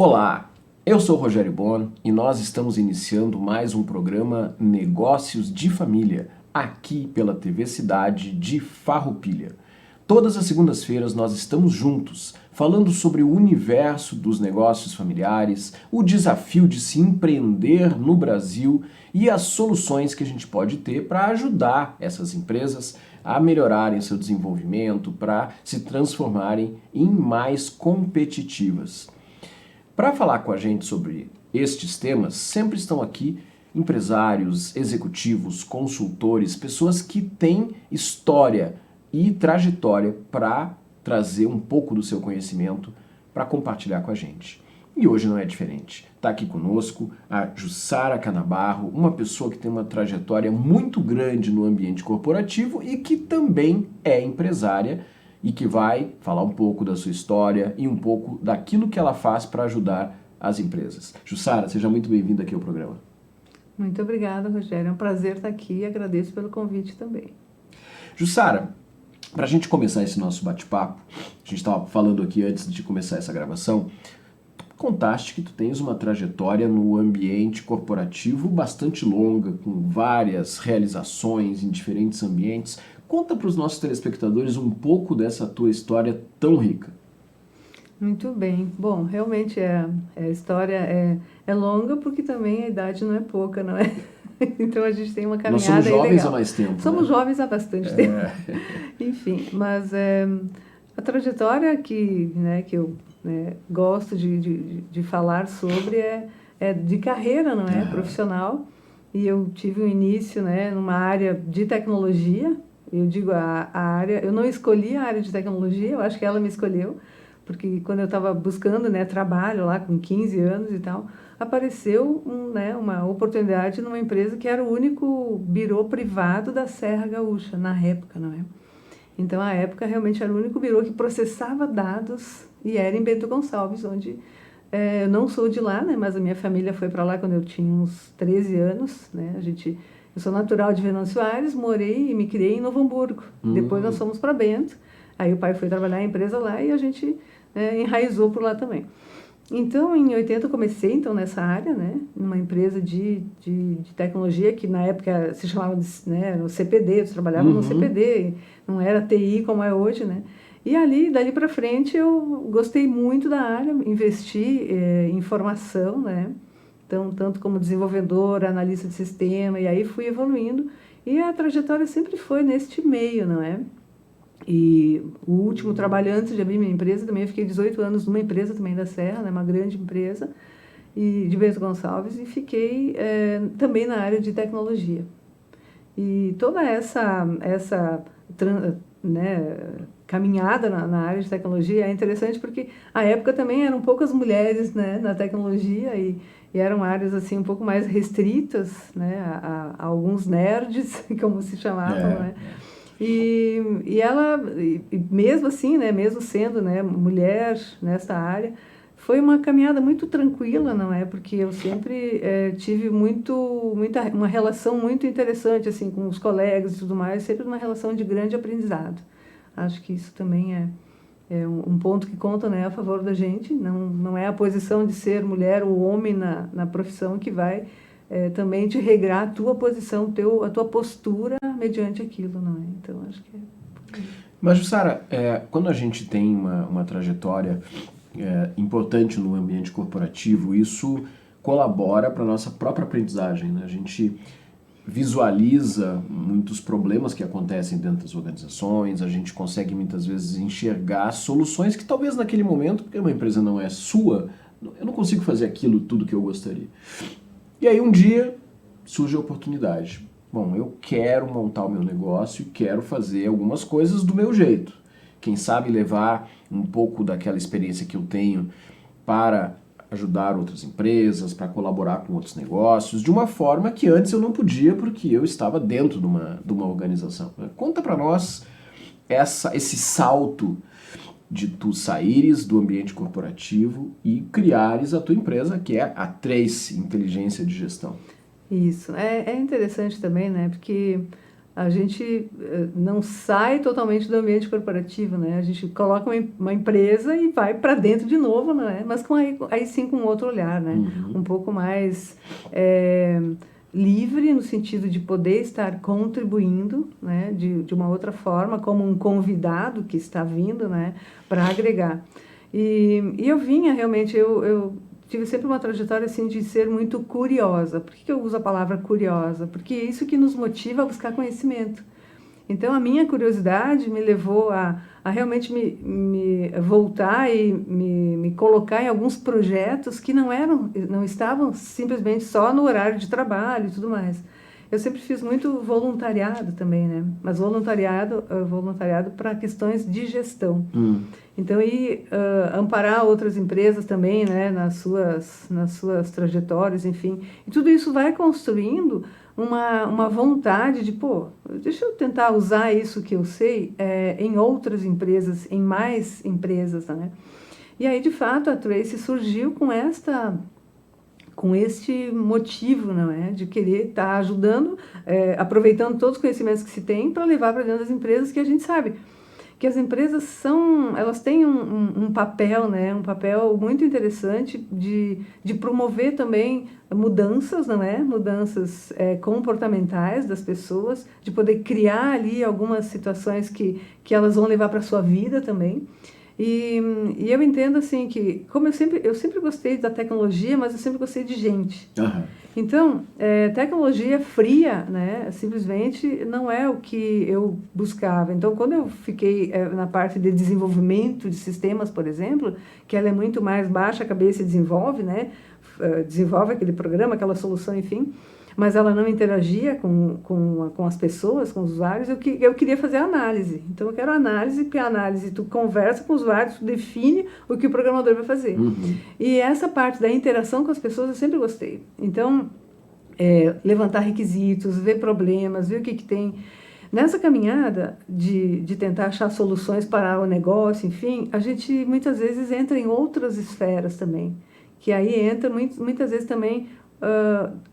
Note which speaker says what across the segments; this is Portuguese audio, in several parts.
Speaker 1: Olá, eu sou Rogério Bon e nós estamos iniciando mais um programa Negócios de Família, aqui pela TV Cidade de Farroupilha. Todas as segundas-feiras nós estamos juntos, falando sobre o universo dos negócios familiares, o desafio de se empreender no Brasil e as soluções que a gente pode ter para ajudar essas empresas a melhorarem seu desenvolvimento, para se transformarem em mais competitivas. Para falar com a gente sobre estes temas, sempre estão aqui empresários, executivos, consultores, pessoas que têm história e trajetória para trazer um pouco do seu conhecimento para compartilhar com a gente. E hoje não é diferente. Está aqui conosco a Jussara Canabarro, uma pessoa que tem uma trajetória muito grande no ambiente corporativo e que também é empresária e que vai falar um pouco da sua história e um pouco daquilo que ela faz para ajudar as empresas. Jussara, seja muito bem-vinda aqui ao programa.
Speaker 2: Muito obrigada, Rogério. É um prazer estar aqui e agradeço pelo convite também.
Speaker 1: Jussara, para a gente começar esse nosso bate-papo, a gente estava falando aqui antes de começar essa gravação, tu contaste que tu tens uma trajetória no ambiente corporativo bastante longa, com várias realizações em diferentes ambientes. Conta para os nossos telespectadores um pouco dessa tua história tão rica.
Speaker 2: Muito bem. Bom, realmente a história é longa porque também a idade não é pouca, não é? Então a gente tem uma caminhada.
Speaker 1: Nós somos jovens
Speaker 2: legal.
Speaker 1: há mais tempo.
Speaker 2: Somos jovens há bastante tempo.
Speaker 1: É.
Speaker 2: Enfim, mas a trajetória que eu gosto de falar sobre é de carreira, não é? Profissional. E eu tive um início, numa área de tecnologia. Eu digo a área, eu não escolhi a área de tecnologia, eu acho que ela me escolheu, porque quando eu estava buscando trabalho lá com 15 anos e tal, apareceu uma oportunidade numa empresa que era o único birô privado da Serra Gaúcha, na época, não é? Então, a época, realmente era o único birô que processava dados e era em Bento Gonçalves, onde eu não sou de lá, mas a minha família foi para lá quando eu tinha uns 13 anos, Eu sou natural de Venâncio Aires, morei e me criei em Novo Hamburgo. Depois nós fomos para Bento. Aí o pai foi trabalhar em empresa lá e a gente enraizou por lá também. Então, em 80 eu comecei nessa área, numa empresa de tecnologia que na época se chamava no CPD, eu trabalhava no CPD, não era TI como é hoje, E dali para frente eu gostei muito da área, investi em formação, Então, tanto como desenvolvedora, analista de sistema, e aí fui evoluindo. E a trajetória sempre foi neste meio, não é? E o último trabalho antes de abrir minha empresa, também eu fiquei 18 anos numa empresa também da Serra, uma grande empresa, de Bento Gonçalves, e fiquei também na área de tecnologia. E toda essa caminhada na área de tecnologia é interessante porque a época também eram poucas mulheres na tecnologia e eram áreas assim um pouco mais restritas, a alguns nerds, como se chamavam, E ela, mesmo assim, mesmo sendo mulher nessa área, foi uma caminhada muito tranquila, não é? Porque eu sempre tive uma relação muito interessante assim com os colegas e tudo mais, sempre uma relação de grande aprendizado. Acho que isso também é um ponto que conta a favor da gente. Não é a posição de ser mulher ou homem na profissão que vai também te regrar a tua posição, a tua postura mediante aquilo, não é? Então, acho que
Speaker 1: Mas, Jussara, quando a gente tem uma trajetória importante no ambiente corporativo, isso colabora para a nossa própria aprendizagem, A gente visualiza muitos problemas que acontecem dentro das organizações, a gente consegue muitas vezes enxergar soluções que talvez naquele momento, porque uma empresa não é sua, eu não consigo fazer aquilo tudo que eu gostaria. E aí um dia surge a oportunidade. Bom, eu quero montar o meu negócio e quero fazer algumas coisas do meu jeito. Quem sabe levar um pouco daquela experiência que eu tenho para ajudar outras empresas, para colaborar com outros negócios, de uma forma que antes eu não podia porque eu estava dentro de uma organização. Conta para nós esse salto de tu saíres do ambiente corporativo e criares a tua empresa, que é a Trace Inteligência de Gestão.
Speaker 2: Isso. É interessante também, porque a gente não sai totalmente do ambiente corporativo, né? A gente coloca uma empresa e vai para dentro de novo, né? Mas aí sim com outro olhar, né? Um pouco mais livre no sentido de poder estar contribuindo, né? De uma outra forma, como um convidado que está vindo, né? Para agregar. E eu vinha realmente, eu tive sempre uma trajetória assim de ser muito curiosa. Por que eu uso a palavra curiosa? Porque é isso que nos motiva a buscar conhecimento. Então, a minha curiosidade me levou a realmente me voltar e me colocar em alguns projetos que não estavam simplesmente só no horário de trabalho e tudo mais. Eu sempre fiz muito voluntariado também, né? Mas voluntariado para questões de gestão. Então, amparar outras empresas também, né? Nas suas trajetórias, enfim. E tudo isso vai construindo uma vontade de, pô, deixa eu tentar usar isso que eu sei em outras empresas, em mais empresas, né? E aí, de fato, a Tracy surgiu com este motivo, não é? De querer estar ajudando, aproveitando todos os conhecimentos que se tem para levar para dentro das empresas, que a gente sabe que as empresas elas têm um papel, né? Um papel muito interessante de promover também mudanças, não é? Mudanças comportamentais das pessoas, de poder criar ali algumas situações que elas vão levar para a sua vida também. E eu entendo assim que, como eu sempre gostei da tecnologia, mas eu sempre gostei de gente. Então, tecnologia fria, né, simplesmente não é o que eu buscava. Então, quando eu fiquei na parte de desenvolvimento de sistemas, por exemplo, que ela é muito mais baixa a cabeça e desenvolve, né, desenvolve aquele programa, aquela solução, enfim, mas ela não interagia com as pessoas, com os usuários, eu queria fazer análise. Então, eu quero análise, porque a análise, tu conversa com os usuários, tu define o que o programador vai fazer. E essa parte da interação com as pessoas eu sempre gostei. Então, levantar requisitos, ver problemas, ver o que tem. Nessa caminhada de tentar achar soluções para o negócio, enfim, a gente muitas vezes entra em outras esferas também, que aí entra muitas vezes também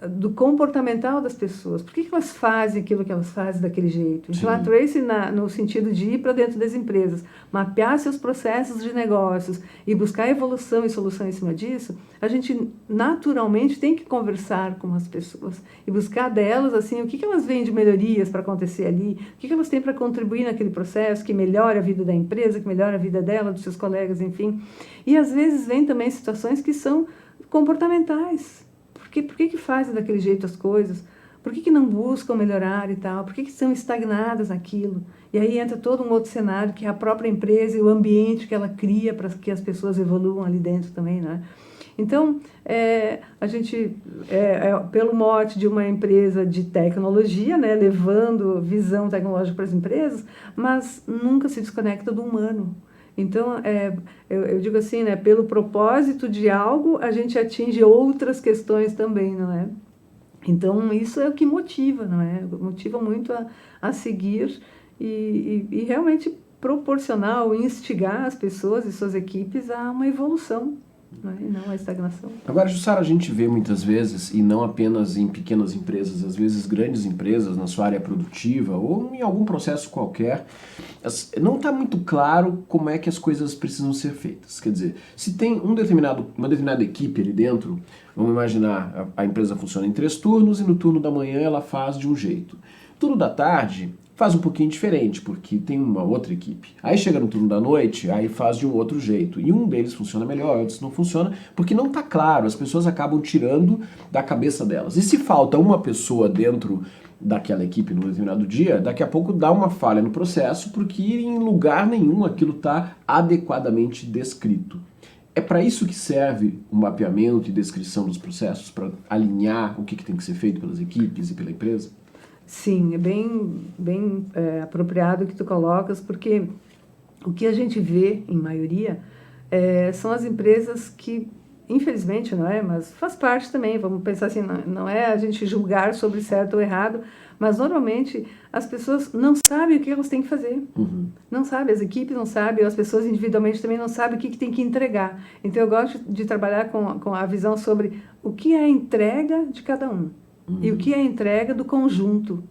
Speaker 2: do comportamental das pessoas. Por que elas fazem aquilo que elas fazem daquele jeito? Então, a Tracy, no sentido de ir para dentro das empresas, mapear seus processos de negócios e buscar evolução e solução em cima disso, a gente naturalmente tem que conversar com as pessoas e buscar delas assim, o que elas veem de melhorias para acontecer ali, o que elas têm para contribuir naquele processo que melhora a vida da empresa, que melhora a vida dela, dos seus colegas, enfim. E às vezes vem também situações que são comportamentais. Por que fazem daquele jeito as coisas? Por que não buscam melhorar e tal? Por que estão estagnadas naquilo? E aí entra todo um outro cenário, que é a própria empresa e o ambiente que ela cria para que as pessoas evoluam ali dentro também, né? Então, a gente, pelo mote de uma empresa de tecnologia, né, levando visão tecnológica para as empresas, mas nunca se desconecta do humano. Então, eu digo assim, né, pelo propósito de algo, a gente atinge outras questões também, não é? Então, isso é o que motiva, não é? Motiva muito a seguir e realmente proporcionar ou instigar as pessoas e suas equipes a uma evolução, não é? E não a estagnação.
Speaker 1: Agora, Jussara, a gente vê muitas vezes, e não apenas em pequenas empresas, às vezes grandes empresas na sua área produtiva ou em algum processo qualquer, não está muito claro como é que as coisas precisam ser feitas. Quer dizer, se tem uma determinada equipe ali dentro, vamos imaginar, a empresa funciona em 3 turnos e no turno da manhã ela faz de um jeito. Turno da tarde faz um pouquinho diferente, porque tem uma outra equipe. Aí chega no turno da noite, aí faz de um outro jeito. E um deles funciona melhor, outros não funciona, porque não está claro, as pessoas acabam tirando da cabeça delas. E se falta uma pessoa dentro daquela equipe num determinado dia, daqui a pouco dá uma falha no processo, porque em lugar nenhum aquilo está adequadamente descrito. É para isso que serve o mapeamento e descrição dos processos, para alinhar o que tem que ser feito pelas equipes e pela empresa?
Speaker 2: Sim, é bem apropriado que tu colocas, porque o que a gente vê, em maioria, são as empresas que, infelizmente, não é? Mas faz parte também, vamos pensar assim, não é a gente julgar sobre certo ou errado, mas normalmente as pessoas não sabem o que elas têm que fazer. Não sabem, as equipes não sabem, as pessoas individualmente também não sabem o que tem que entregar. Então eu gosto de trabalhar com a visão sobre o que é a entrega de cada um. E o que é a entrega do conjunto.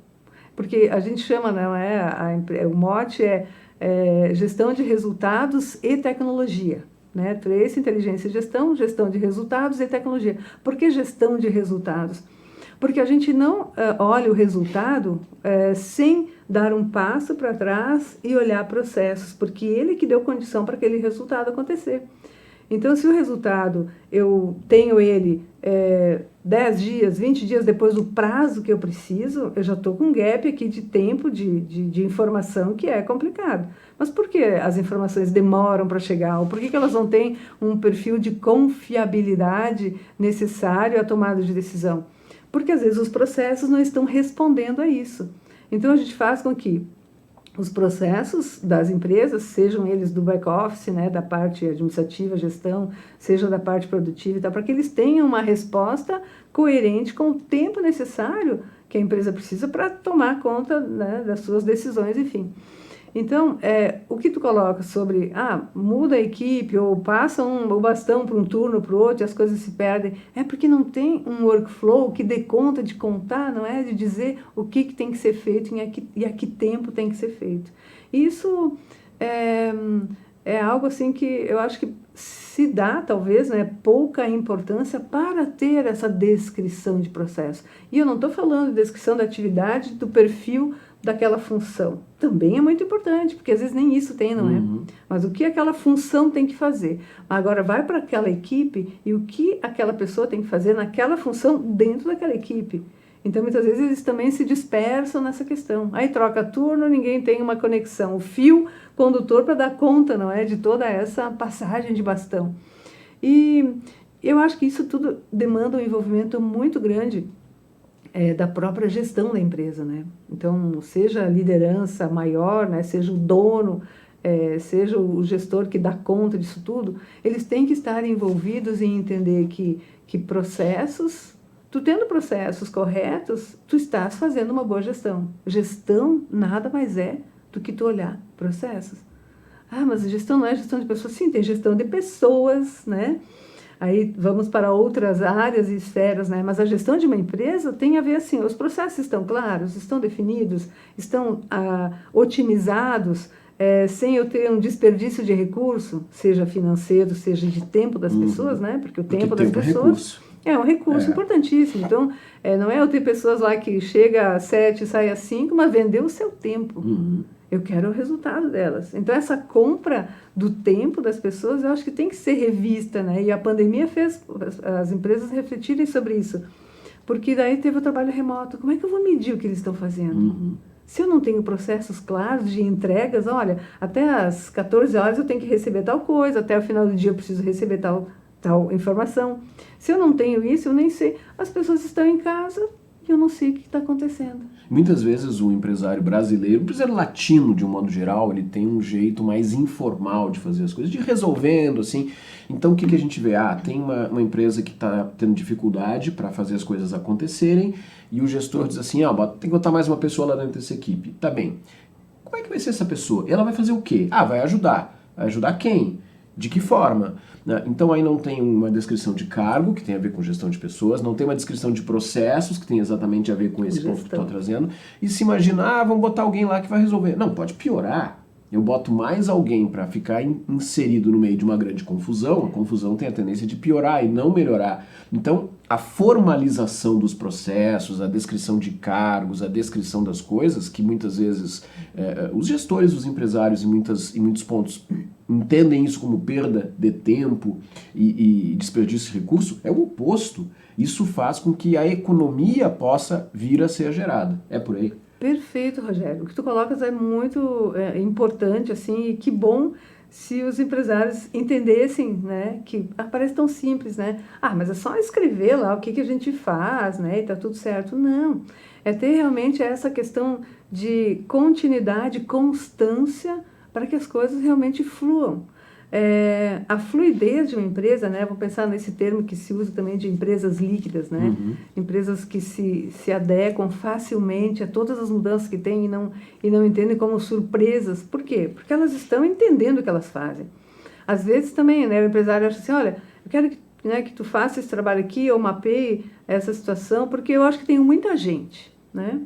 Speaker 2: Porque a gente chama, não é, o mote é gestão de resultados e tecnologia. Né? 3, inteligência e gestão, gestão de resultados e tecnologia. Por que gestão de resultados? Porque a gente não olha o resultado sem dar um passo para trás e olhar processos, porque ele que deu condição para aquele resultado acontecer. Então, se o resultado, eu tenho ele 10 dias, 20 dias depois do prazo que eu preciso, eu já estou com um gap aqui de tempo, de informação que é complicado. Mas por que as informações demoram para chegar? Ou por que elas não têm um perfil de confiabilidade necessário à tomada de decisão? Porque às vezes os processos não estão respondendo a isso. Então, a gente faz com que os processos das empresas, sejam eles do back-office, né, da parte administrativa, gestão, seja da parte produtiva e tal, para que eles tenham uma resposta coerente com o tempo necessário que a empresa precisa para tomar conta, né, das suas decisões, enfim. Então, o que tu coloca sobre, muda a equipe ou passa o bastão para um turno para o outro e as coisas se perdem, é porque não tem um workflow que dê conta de contar, não é? De dizer o que tem que ser feito e a que tempo tem que ser feito. Isso é algo assim que eu acho que se dá, talvez, né, pouca importância para ter essa descrição de processo. E eu não estou falando de descrição da atividade, do perfil daquela função. Também é muito importante, porque às vezes nem isso tem, não é? Mas o que aquela função tem que fazer? Agora vai para aquela equipe e o que aquela pessoa tem que fazer naquela função dentro daquela equipe. Então, muitas vezes, eles também se dispersam nessa questão. Aí troca turno, ninguém tem uma conexão, o fio condutor para dar conta, não é? De toda essa passagem de bastão. E eu acho que isso tudo demanda um envolvimento muito grande da própria gestão da empresa, né? Então, seja a liderança maior, né? Seja o dono, seja o gestor que dá conta disso tudo, eles têm que estar envolvidos em entender que processos, tu tendo processos corretos, tu estás fazendo uma boa gestão. Gestão nada mais é do que tu olhar processos. Mas a gestão não é gestão de pessoas. Sim, tem gestão de pessoas, né? Aí vamos para outras áreas e esferas, né? Mas a gestão de uma empresa tem a ver assim, os processos estão claros, estão definidos, estão otimizados, sem eu ter um desperdício de recurso, seja financeiro, seja de tempo das pessoas, né? Porque o tempo das pessoas é um recurso importantíssimo. Então, não é eu ter pessoas lá que chega às 7 e sai às 5, mas vendeu o seu tempo. Eu quero o resultado delas. Então, essa compra do tempo das pessoas, eu acho que tem que ser revista, né? E a pandemia fez as empresas refletirem sobre isso. Porque daí teve o trabalho remoto. Como é que eu vou medir o que eles estão fazendo? Se eu não tenho processos claros de entregas, olha, até às 14 horas eu tenho que receber tal coisa, até o final do dia eu preciso receber tal informação. Se eu não tenho isso, eu nem sei. As pessoas estão em casa e eu não sei o que está acontecendo.
Speaker 1: Muitas vezes o empresário brasileiro, o empresário latino de um modo geral, ele tem um jeito mais informal de fazer as coisas, de ir resolvendo, assim. Então o que a gente vê? Tem uma empresa que está tendo dificuldade para fazer as coisas acontecerem e o gestor diz assim, tem que botar mais uma pessoa lá dentro dessa equipe. Tá bem. Como é que vai ser essa pessoa? Ela vai fazer o quê? Vai ajudar. Vai ajudar quem? De que forma? Então aí não tem uma descrição de cargo, que tem a ver com gestão de pessoas, não tem uma descrição de processos, que tem exatamente a ver com esse ponto que tu está trazendo, e se imagina, vamos botar alguém lá que vai resolver. Não, pode piorar. Eu boto mais alguém para ficar inserido no meio de uma grande confusão, a confusão tem a tendência de piorar e não melhorar. Então, a formalização dos processos, a descrição de cargos, a descrição das coisas, que muitas vezes os gestores, os empresários, em muitos pontos entendem isso como perda de tempo e desperdício de recurso, é o oposto. Isso faz com que a economia possa vir a ser gerada. É por aí.
Speaker 2: Perfeito, Rogério. O que tu colocas é muito importante, assim, e que bom se os empresários entendessem, né, que parece tão simples, né? Mas é só escrever lá o que a gente faz, né, e tá tudo certo. Não, é ter realmente essa questão de continuidade, constância, para que as coisas realmente fluam. A fluidez de uma empresa, né? Vou pensar nesse termo que se usa também de empresas líquidas, né? Empresas que se adequam facilmente a todas as mudanças que tem e não entendem como surpresas. Por quê? Porque elas estão entendendo o que elas fazem. Às vezes também, né, o empresário acha assim, olha, eu quero que tu faça esse trabalho aqui, ou mapeie essa situação, porque eu acho que tem muita gente, né?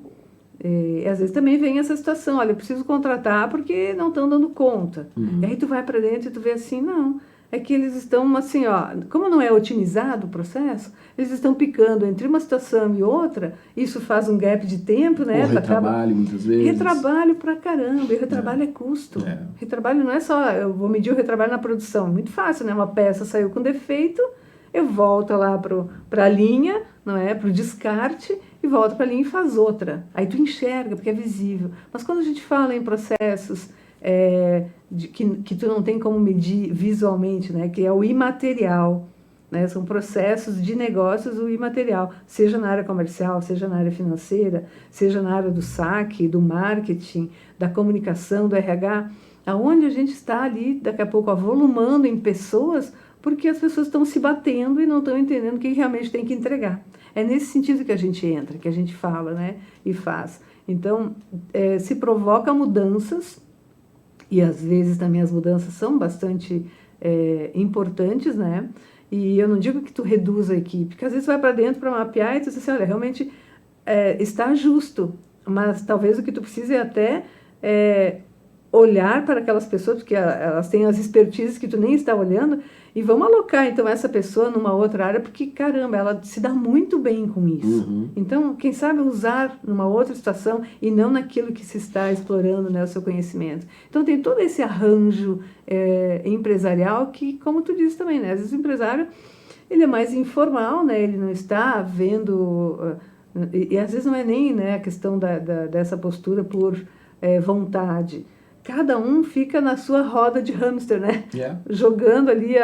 Speaker 2: E às vezes também vem essa situação, olha, eu preciso contratar porque não estão dando conta. E aí tu vai para dentro e tu vê assim, não, é que eles estão assim, ó, como não é otimizado o processo, eles estão picando entre uma situação e outra, isso faz um gap de tempo, né?
Speaker 1: Ou retrabalho, muitas vezes.
Speaker 2: Retrabalho pra caramba, e retrabalho é custo. Retrabalho não é só, eu vou medir o retrabalho na produção, muito fácil, né? Uma peça saiu com defeito, eu volto lá para a linha, não é? Para o descarte, e volto para a linha e faz outra. Aí tu enxerga, porque é visível. Mas quando a gente fala em processos que tu não tem como medir visualmente, né? Que é o imaterial, né? São processos de negócios, o imaterial, seja na área comercial, seja na área financeira, seja na área do saque, do marketing, da comunicação, do RH, aonde a gente está ali, daqui a pouco, avolumando em pessoas, porque as pessoas estão se batendo e não estão entendendo o que realmente tem que entregar. É nesse sentido que a gente entra, que a gente fala, né, e faz. Então, se provoca mudanças, e às vezes também as mudanças são bastante importantes, né? E eu não digo que tu reduza a equipe, porque às vezes tu vai para dentro para mapear e tu diz assim, olha, realmente está justo, mas talvez o que tu precisa é até olhar para aquelas pessoas, porque elas têm as expertises que tu nem está olhando, e vamos alocar, então, essa pessoa numa outra área, porque, caramba, ela se dá muito bem com isso. Então, quem sabe usar numa outra situação e não naquilo que se está explorando, né, o seu conhecimento. Então, tem todo esse arranjo empresarial que, como tu disse também, né, às vezes o empresário, ele é mais informal, né, ele não está vendo... E às vezes não é nem, né, a questão dessa postura por vontade. Cada um fica na sua roda de hamster, né? Jogando ali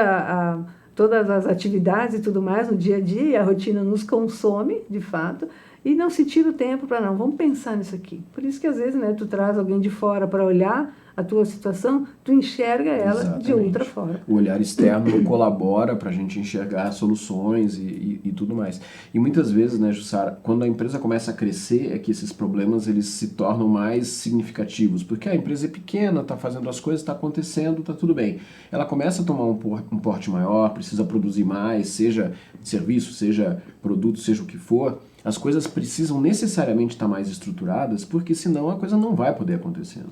Speaker 2: todas as atividades e tudo mais no dia a dia, e a rotina nos consome, de fato, e não se tira o tempo para não, vamos pensar nisso aqui. Por isso que às vezes, né, tu traz alguém de fora para olhar a tua situação, tu enxerga ela de outra forma.
Speaker 1: O olhar externo colabora para a gente enxergar soluções e tudo mais. E muitas vezes, né, Jussara, quando a empresa começa a crescer, é que esses problemas eles se tornam mais significativos, porque a empresa é pequena, está fazendo as coisas, está acontecendo, está tudo bem. Ela começa a tomar um porte maior, precisa produzir mais, seja serviço, seja produto, seja o que for, as coisas precisam necessariamente estar mais estruturadas, porque senão a coisa não vai poder acontecer.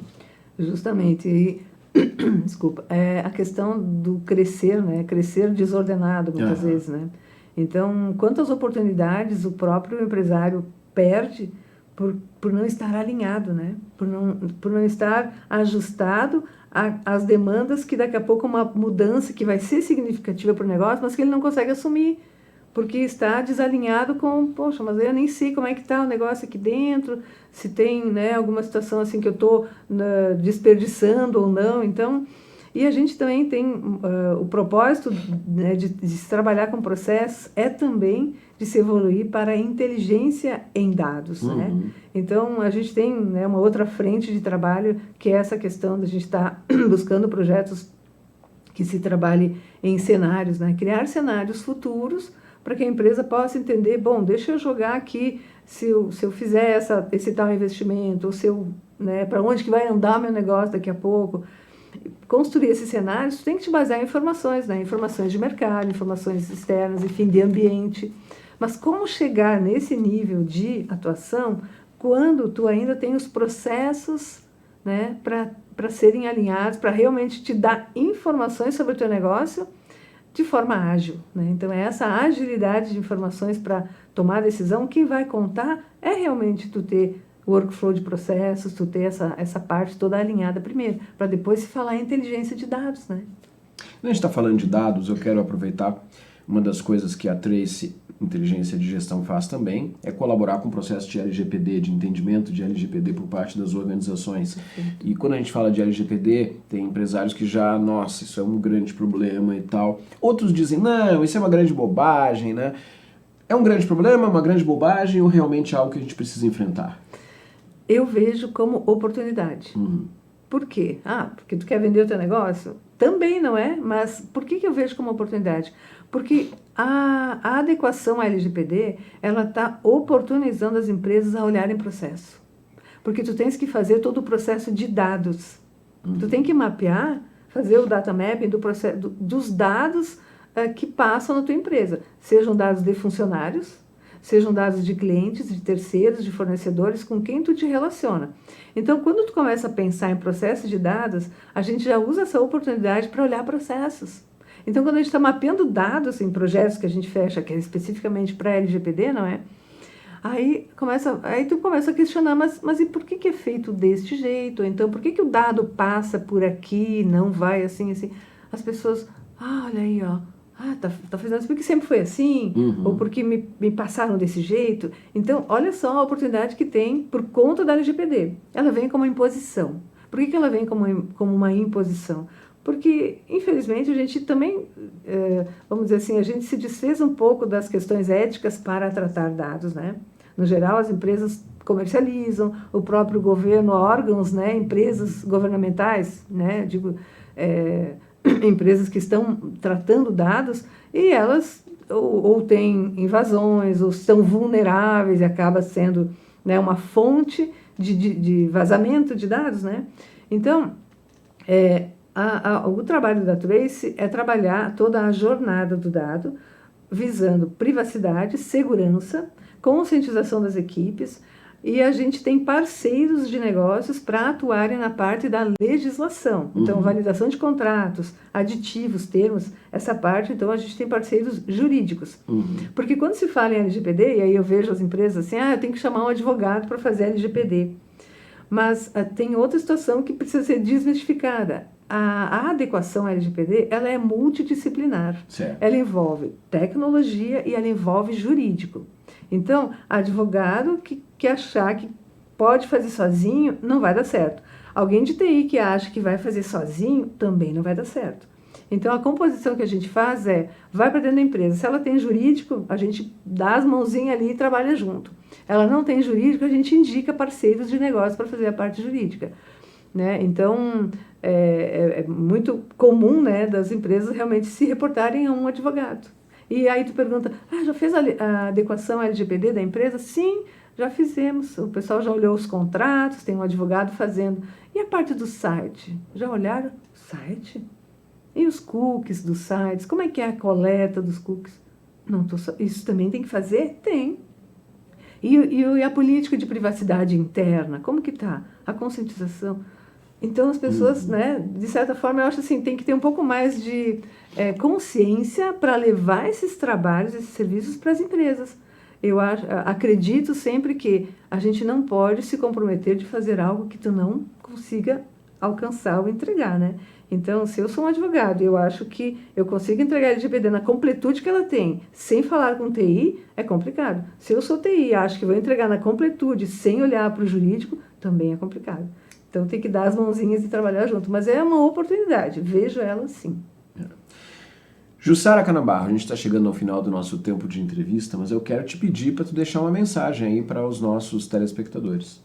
Speaker 2: Justamente, e, desculpa, a questão do crescer, né? Crescer desordenado muitas vezes, né? Então, quantas oportunidades o próprio empresário perde por não estar alinhado, né? Por não estar ajustado às demandas que daqui a pouco uma mudança que vai ser significativa para o negócio, mas que ele não consegue assumir, porque está desalinhado com, poxa, mas eu nem sei como é que está o negócio aqui dentro, se tem, né, alguma situação assim que eu estou desperdiçando ou não. Então, e a gente também tem o propósito, né, de se trabalhar com processos é também de se evoluir para a inteligência em dados, né? Então, a gente tem, né, uma outra frente de trabalho que é essa questão da gente estar buscando projetos que se trabalhe em cenários, né? Criar cenários futuros para que a empresa possa entender, bom, deixa eu jogar aqui, se eu fizer esse tal investimento, ou se eu, né, para onde que vai andar meu negócio daqui a pouco. Construir esses cenários, tu tem que te basear em informações, né? Informações de mercado, informações externas, enfim, de ambiente. Mas como chegar nesse nível de atuação quando tu ainda tem os processos, né, para serem alinhados, para realmente te dar informações sobre o teu negócio de forma ágil, né? Então, é essa agilidade de informações para tomar decisão. Quem vai contar é realmente tu ter workflow de processos, tu ter essa parte toda alinhada primeiro, para depois se falar em inteligência de dados, né?
Speaker 1: Quando a gente está falando de dados, eu quero aproveitar uma das coisas que a Trace, Inteligência de Gestão, faz também, é colaborar com o processo de LGPD, de entendimento de LGPD por parte das organizações. E quando a gente fala de LGPD, tem empresários que já, nossa, isso é um grande problema e tal. Outros dizem, não, isso é uma grande bobagem, né? É um grande problema, uma grande bobagem ou realmente é algo que a gente precisa enfrentar?
Speaker 2: Eu vejo como oportunidade. Por quê? Porque tu quer vender o teu negócio? Também não é, mas por que eu vejo como oportunidade? Porque a adequação à LGPD, ela está oportunizando as empresas a olharem processo. Porque tu tens que fazer todo o processo de dados. Tu tem que mapear, fazer o data mapping dos dados que passam na tua empresa. Sejam dados de funcionários, sejam dados de clientes, de terceiros, de fornecedores, com quem tu te relaciona. Então, quando tu começa a pensar em processos de dados, a gente já usa essa oportunidade para olhar processos. Então, quando a gente está mapeando dados em projetos que a gente fecha, que é especificamente para LGPD, não é? Aí tu começa a questionar, mas e por que é feito deste jeito? Então, por que o dado passa por aqui, não vai assim, assim? As pessoas, olha aí, ó, tá fazendo isso porque sempre foi assim, ou porque me passaram desse jeito. Então, olha só a oportunidade que tem por conta da LGPD. Ela vem como imposição. Por que ela vem como uma imposição? Porque, infelizmente, a gente também, vamos dizer assim, a gente se desfez um pouco das questões éticas para tratar dados, né? No geral, as empresas comercializam, o próprio governo, órgãos, né, empresas governamentais, né, digo, empresas que estão tratando dados, e elas ou têm invasões, ou estão vulneráveis e acaba sendo, né, uma fonte de vazamento de dados, né? Então, o trabalho da Trace é trabalhar toda a jornada do dado, visando privacidade, segurança, conscientização das equipes, e a gente tem parceiros de negócios para atuarem na parte da legislação. Então, validação de contratos, aditivos, termos, essa parte, então a gente tem parceiros jurídicos. Porque quando se fala em LGPD, e aí eu vejo as empresas assim, eu tenho que chamar um advogado para fazer LGPD. Mas tem outra situação que precisa ser desmistificada. A adequação à LGPD, ela é multidisciplinar.
Speaker 1: Certo.
Speaker 2: Ela envolve tecnologia e ela envolve jurídico. Então, advogado que achar que pode fazer sozinho, não vai dar certo. Alguém de TI que acha que vai fazer sozinho, também não vai dar certo. Então, a composição que a gente faz vai para dentro da empresa. Se ela tem jurídico, a gente dá as mãozinhas ali e trabalha junto. Ela não tem jurídico, a gente indica parceiros de negócio para fazer a parte jurídica. Né? Então, é muito comum, né, das empresas realmente se reportarem a um advogado. E aí tu pergunta, já fez a adequação LGPD da empresa? Sim, já fizemos. O pessoal já olhou os contratos, tem um advogado fazendo. E a parte do site? Já olharam o site? E os cookies dos sites? Como é que é a coleta dos cookies? Isso também tem que fazer? Tem. E a política de privacidade interna? Como que está? A conscientização? Então, as pessoas, né, de certa forma, eu acho assim, tem que ter um pouco mais de consciência para levar esses trabalhos, esses serviços para as empresas. Eu acredito sempre que a gente não pode se comprometer de fazer algo que tu não consiga alcançar ou entregar, né? Então, se eu sou um advogado e eu acho que eu consigo entregar a LGPD na completude que ela tem, sem falar com TI, é complicado. Se eu sou TI e acho que vou entregar na completude sem olhar para o jurídico, também é complicado. Então, tem que dar as mãozinhas e trabalhar junto. Mas é uma oportunidade, vejo ela sim.
Speaker 1: Jussara Canabarro, a gente está chegando ao final do nosso tempo de entrevista, mas eu quero te pedir para tu deixar uma mensagem aí para os nossos telespectadores.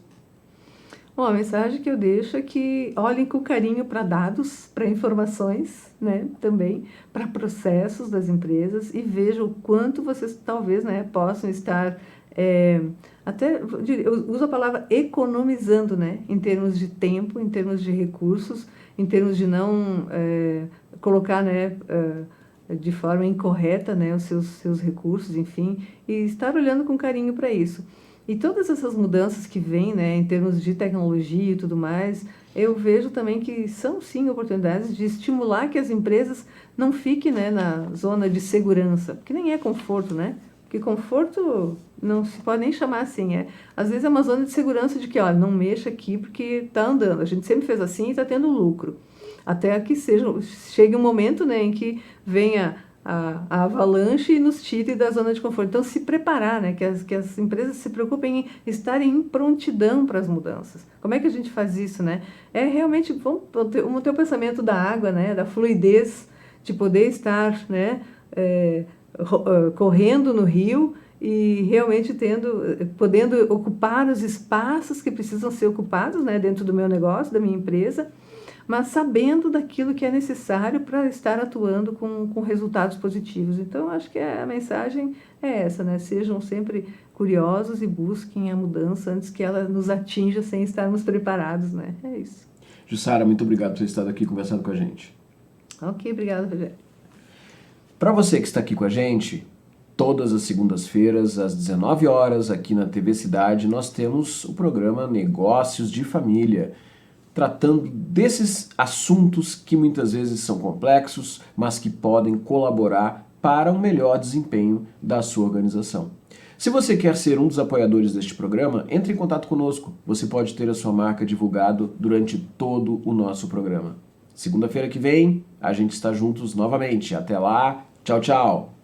Speaker 2: Bom, a mensagem que eu deixo é que olhem com carinho para dados, para informações, né, também, para processos das empresas e vejam o quanto vocês talvez, né, possam estar, eu uso a palavra economizando, né, em termos de tempo, em termos de recursos, em termos de não colocar, né, de forma incorreta, né, os seus recursos, enfim, e estar olhando com carinho para isso. E todas essas mudanças que vêm, né, em termos de tecnologia e tudo mais, eu vejo também que são, sim, oportunidades de estimular que as empresas não fiquem, né, na zona de segurança, porque nem é conforto, né? Porque conforto não se pode nem chamar assim. Às vezes é uma zona de segurança de que, olha, não mexa aqui porque está andando. A gente sempre fez assim e está tendo lucro. Até que chegue um momento, né, em que venha a avalanche e nos tire da zona de conforto. Então, se preparar, né? Que as empresas se preocupem em estarem em prontidão para as mudanças. Como é que a gente faz isso, né? É realmente, vamos ter o pensamento da água, né? Da fluidez, de poder estar, né? Correndo no rio e realmente podendo ocupar os espaços que precisam ser ocupados, né? Dentro do meu negócio, da minha empresa, mas sabendo daquilo que é necessário para estar atuando com resultados positivos. Então, acho que a mensagem é essa, né? Sejam sempre curiosos e busquem a mudança antes que ela nos atinja sem estarmos preparados, né? É isso.
Speaker 1: Jussara, muito obrigado por ter estado aqui conversando com a gente.
Speaker 2: Ok, obrigada, Rogério.
Speaker 1: Para você que está aqui com a gente, Todas as segundas-feiras, às 19 horas, aqui na TV Cidade, nós temos o programa Negócios de Família, tratando desses assuntos que muitas vezes são complexos, mas que podem colaborar para um melhor desempenho da sua organização. Se você quer ser um dos apoiadores deste programa, entre em contato conosco. Você pode ter a sua marca divulgada durante todo o nosso programa. Segunda-feira que vem, a gente está juntos novamente. Até lá, tchau, tchau!